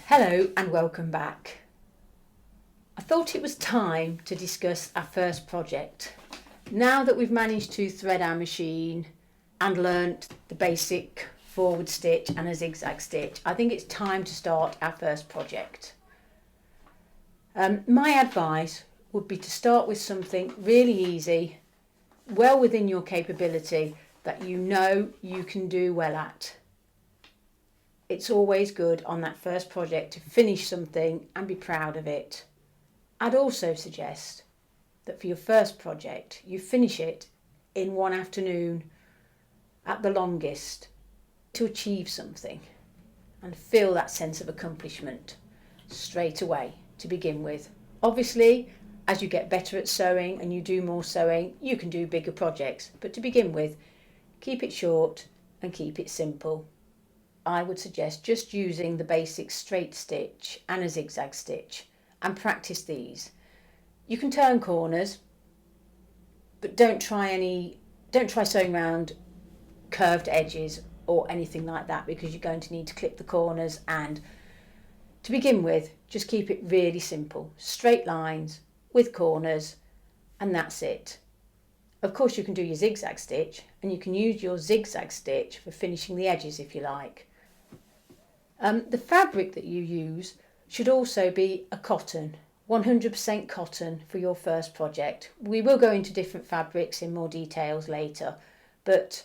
Hello and welcome back. I thought it was time to discuss our first project. Now that we've managed to thread our machine and learnt the basic forward stitch and a zigzag stitch, I think it's time to start our first project. My advice would be to start with something really easy, well within your capability, that you know you can do well at. It's always good on that first project to finish something and be proud of it. I'd also suggest that for your first project, you finish it in one afternoon at the longest to achieve something and feel that sense of accomplishment straight away to begin with. Obviously, as you get better at sewing and you do more sewing, you can do bigger projects, but to begin with, keep it short and keep it simple. I would suggest just using the basic straight stitch and a zigzag stitch and practice these. You can turn corners, but don't try sewing around curved edges or anything like that, because you're going to need to clip the corners. And to begin with, just keep it really simple, straight lines with corners, and that's it. Of course, you can do your zigzag stitch, and you can use your zigzag stitch for finishing the edges if you like. The fabric that you use should also be a cotton, 100% cotton for your first project. We will go into different fabrics in more details later, but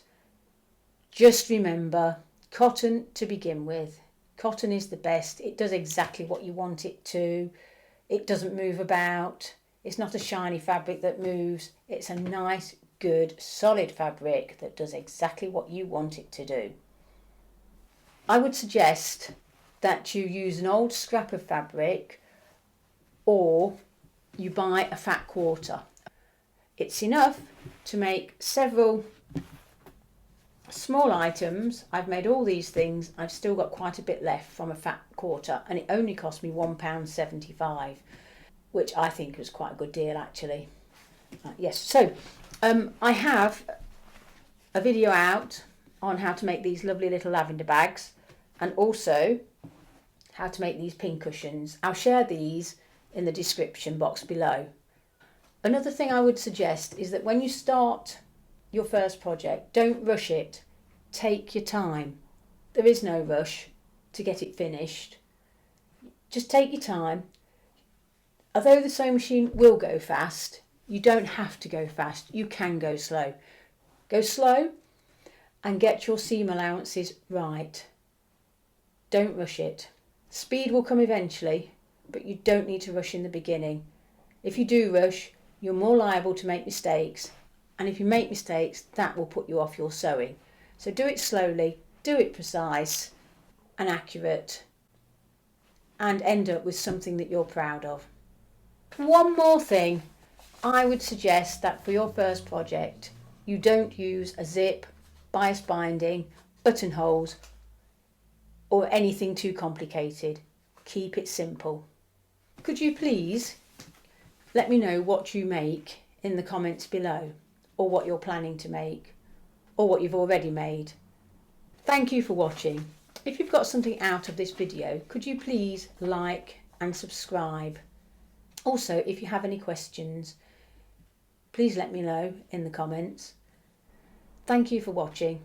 just remember cotton to begin with. Cotton is the best. It does exactly what you want it to. It doesn't move about. It's not a shiny fabric that moves. It's a nice, good, solid fabric that does exactly what you want it to do. I would suggest that you use an old scrap of fabric or you buy a fat quarter. It's enough to make several small items. I've made all these things. I've still got quite a bit left from a fat quarter, and it only cost me £1.75, which I think was quite a good deal actually. Yes, so I have a video out on how to make these lovely little lavender bags, and also how to make these pin cushions. I'll share these in the description box below. Another thing I would suggest is that when you start your first project, don't rush it. Take your time. There is no rush to get it finished. Just take your time. Although the sewing machine will go fast, you don't have to go fast. You can go slow. Go slow and get your seam allowances right. Don't rush it. Speed will come eventually, but you don't need to rush in the beginning. If you do rush, you're more liable to make mistakes, and if you make mistakes, that will put you off your sewing. So do it slowly, do it precise and accurate, and end up with something that you're proud of. One more thing, I would suggest that for your first project, you don't use a zip, bias binding, buttonholes, or anything too complicated. Keep it simple. Could you please let me know what you make in the comments below, or what you're planning to make, or what you've already made. Thank you for watching. If you've got something out of this video, could you please like and subscribe? Also, if you have any questions, please let me know in the comments. Thank you for watching,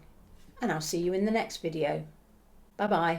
and I'll see you in the next video. Bye bye.